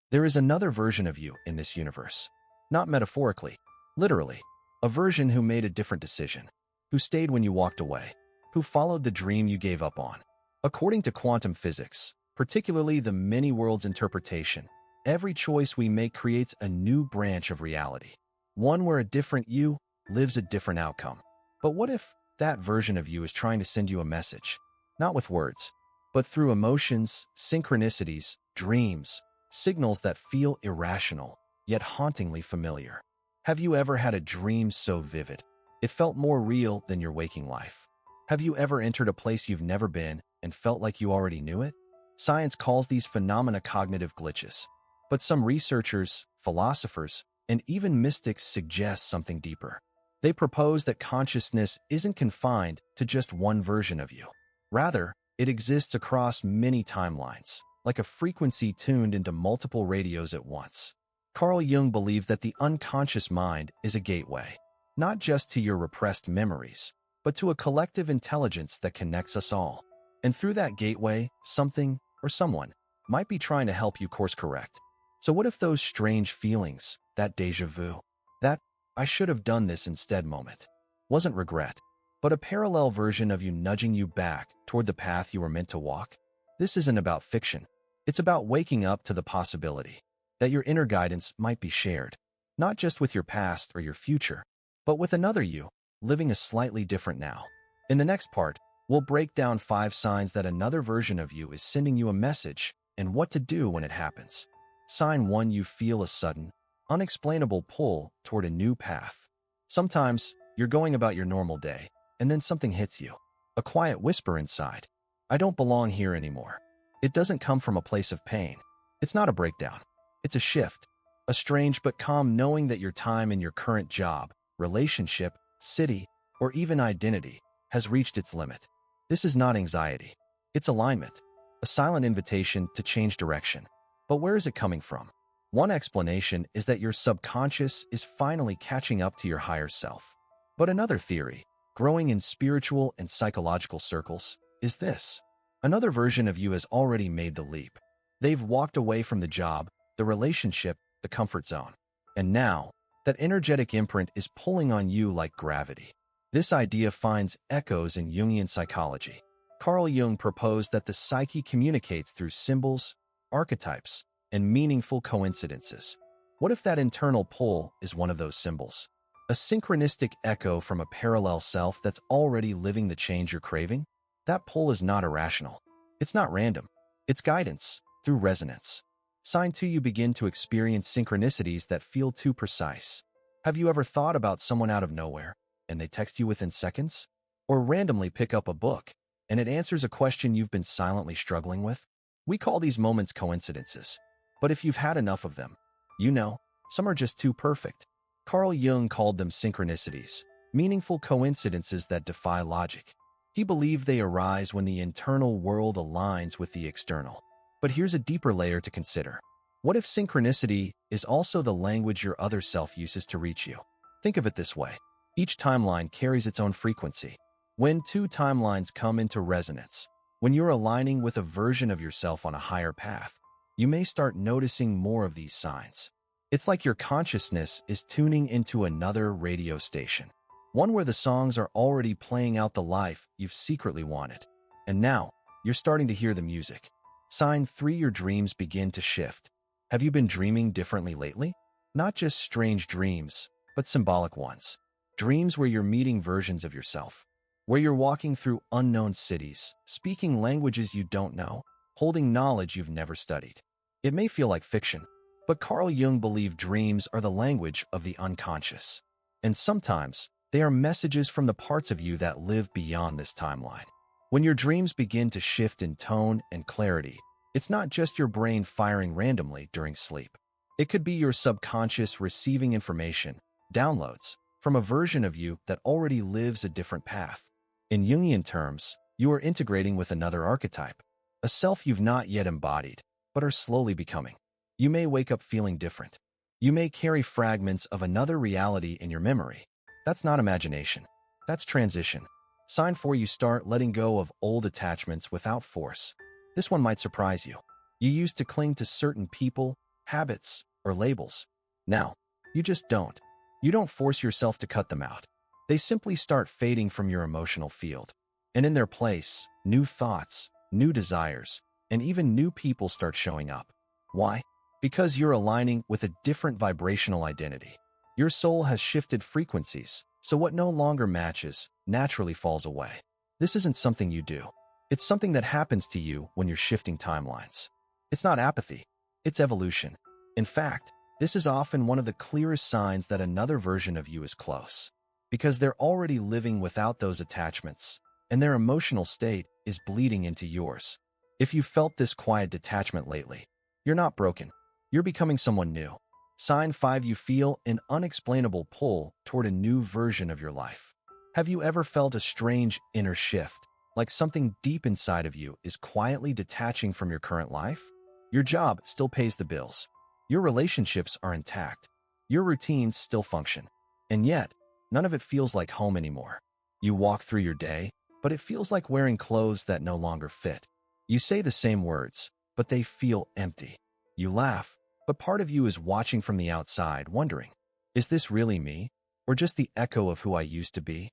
There is another version of you in this universe. Not metaphorically, literally. A version who made a different decision, who stayed when you walked away, who followed the dream you gave up on. According to quantum physics, particularly the many worlds interpretation, every choice we make creates a new branch of reality, one where a different you lives a different outcome. But what if that version of you is trying to send you a message, not with words, but through emotions, synchronicities, dreams, signals that feel irrational, yet hauntingly familiar? Have you ever had a dream so vivid it felt more real than your waking life? Have you ever entered a place you've never been and felt like you already knew it? Science calls these phenomena cognitive glitches, but some researchers, philosophers, and even mystics suggest something deeper. They propose that consciousness isn't confined to just one version of you. Rather, it exists across many timelines, like a frequency tuned into multiple radios at once. Carl Jung believed that the unconscious mind is a gateway, not just to your repressed memories, but to a collective intelligence that connects us all. And through that gateway, something or someone might be trying to help you course correct. So what if those strange feelings, that déjà vu, that "I should have done this instead" moment, wasn't regret, but a parallel version of you nudging you back toward the path you were meant to walk? This isn't about fiction. It's about waking up to the possibility that your inner guidance might be shared, not just with your past or your future, but with another you, living a slightly different now. In the next part, we'll break down 5 signs that another version of you is sending you a message and what to do when it happens. Sign 1: you feel a sudden, unexplainable pull toward a new path. Sometimes, you're going about your normal day, and then something hits you. A quiet whisper inside. "I don't belong here anymore." It doesn't come from a place of pain. It's not a breakdown. It's a shift. A strange but calm knowing that your time in your current job, relationship, city, or even identity has reached its limit. This is not anxiety. It's alignment. A silent invitation to change direction. But where is it coming from? One explanation is that your subconscious is finally catching up to your higher self. But another theory, growing in spiritual and psychological circles, is this. Another version of you has already made the leap. They've walked away from the job, the relationship, the comfort zone. And now, that energetic imprint is pulling on you like gravity. This idea finds echoes in Jungian psychology. Carl Jung proposed that the psyche communicates through symbols, archetypes, and meaningful coincidences. What if that internal pull is one of those symbols? A synchronistic echo from a parallel self that's already living the change you're craving? That pull is not irrational. It's not random. It's guidance, through resonance. Sign 2: you begin to experience synchronicities that feel too precise. Have you ever thought about someone out of nowhere, and they text you within seconds? Or randomly pick up a book, and it answers a question you've been silently struggling with? We call these moments coincidences. But if you've had enough of them, you know, some are just too perfect. Carl Jung called them synchronicities, meaningful coincidences that defy logic. He believed they arise when the internal world aligns with the external. But here's a deeper layer to consider. What if synchronicity is also the language your other self uses to reach you? Think of it this way. Each timeline carries its own frequency. When 2 timelines come into resonance, when you're aligning with a version of yourself on a higher path, you may start noticing more of these signs. It's like your consciousness is tuning into another radio station, one where the songs are already playing out the life you've secretly wanted. And now, you're starting to hear the music. Sign 3: your dreams begin to shift. Have you been dreaming differently lately? Not just strange dreams, but symbolic ones. Dreams where you're meeting versions of yourself, where you're walking through unknown cities, speaking languages you don't know, holding knowledge you've never studied. It may feel like fiction, but Carl Jung believed dreams are the language of the unconscious. And sometimes, they are messages from the parts of you that live beyond this timeline. When your dreams begin to shift in tone and clarity, it's not just your brain firing randomly during sleep. It could be your subconscious receiving information, downloads, from a version of you that already lives a different path. In Jungian terms, you are integrating with another archetype, a self you've not yet embodied, but are slowly becoming. You may wake up feeling different. You may carry fragments of another reality in your memory. That's not imagination. That's transition. Sign 4: you start letting go of old attachments without force. This one might surprise you. You used to cling to certain people, habits, or labels. Now, you just don't. You don't force yourself to cut them out. They simply start fading from your emotional field. And in their place, new thoughts, new desires, and even new people start showing up. Why? Because you're aligning with a different vibrational identity. Your soul has shifted frequencies, so what no longer matches naturally falls away. This isn't something you do. It's something that happens to you when you're shifting timelines. It's not apathy. It's evolution. In fact, this is often one of the clearest signs that another version of you is close. Because they're already living without those attachments, and their emotional state is bleeding into yours. If you felt this quiet detachment lately, you're not broken. You're becoming someone new. Sign 5. You feel an unexplainable pull toward a new version of your life. Have you ever felt a strange inner shift, like something deep inside of you is quietly detaching from your current life? Your job still pays the bills. Your relationships are intact. Your routines still function. And yet, none of it feels like home anymore. You walk through your day, but it feels like wearing clothes that no longer fit. You say the same words, but they feel empty. You laugh, but part of you is watching from the outside, wondering, is this really me, or just the echo of who I used to be?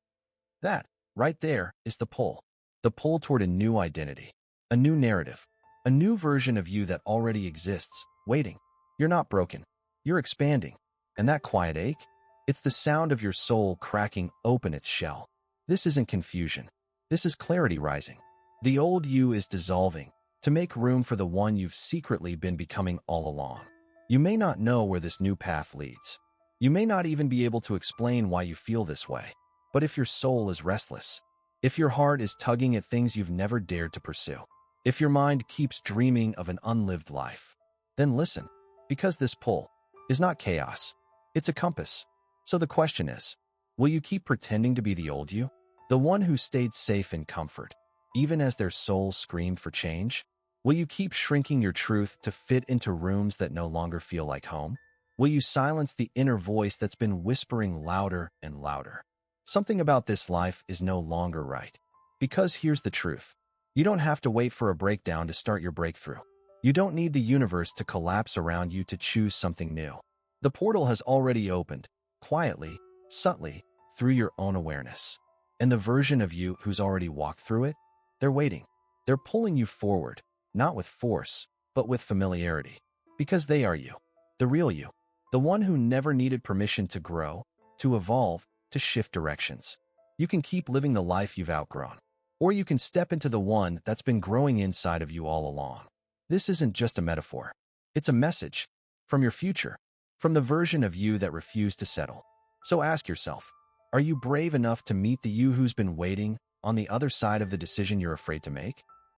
That, right there, is the pull. The pull toward a new identity, a new narrative, a new version of you that already exists, waiting. You're not broken. You're expanding. And that quiet ache? It's the sound of your soul cracking open its shell. This isn't confusion. This is clarity rising. The old you is dissolving to make room for the one you've secretly been becoming all along. You may not know where this new path leads. You may not even be able to explain why you feel this way. But if your soul is restless, if your heart is tugging at things you've never dared to pursue, if your mind keeps dreaming of an unlived life, then listen, because this pull is not chaos. It's a compass. So the question is, will you keep pretending to be the old you? The one who stayed safe in comfort, even as their soul screamed for change? Will you keep shrinking your truth to fit into rooms that no longer feel like home? Will you silence the inner voice that's been whispering louder and louder? Something about this life is no longer right. Because here's the truth. You don't have to wait for a breakdown to start your breakthrough. You don't need the universe to collapse around you to choose something new. The portal has already opened, quietly, subtly, through your own awareness. And the version of you who's already walked through it, they're waiting. They're pulling you forward, not with force, but with familiarity. Because they are you, the real you, the one who never needed permission to grow, to evolve, to shift directions. You can keep living the life you've outgrown, or you can step into the one that's been growing inside of you all along. This isn't just a metaphor. It's a message from your future, from the version of you that refused to settle. So ask yourself, are you brave enough to meet the you who's been waiting on the other side of the decision you're afraid to make?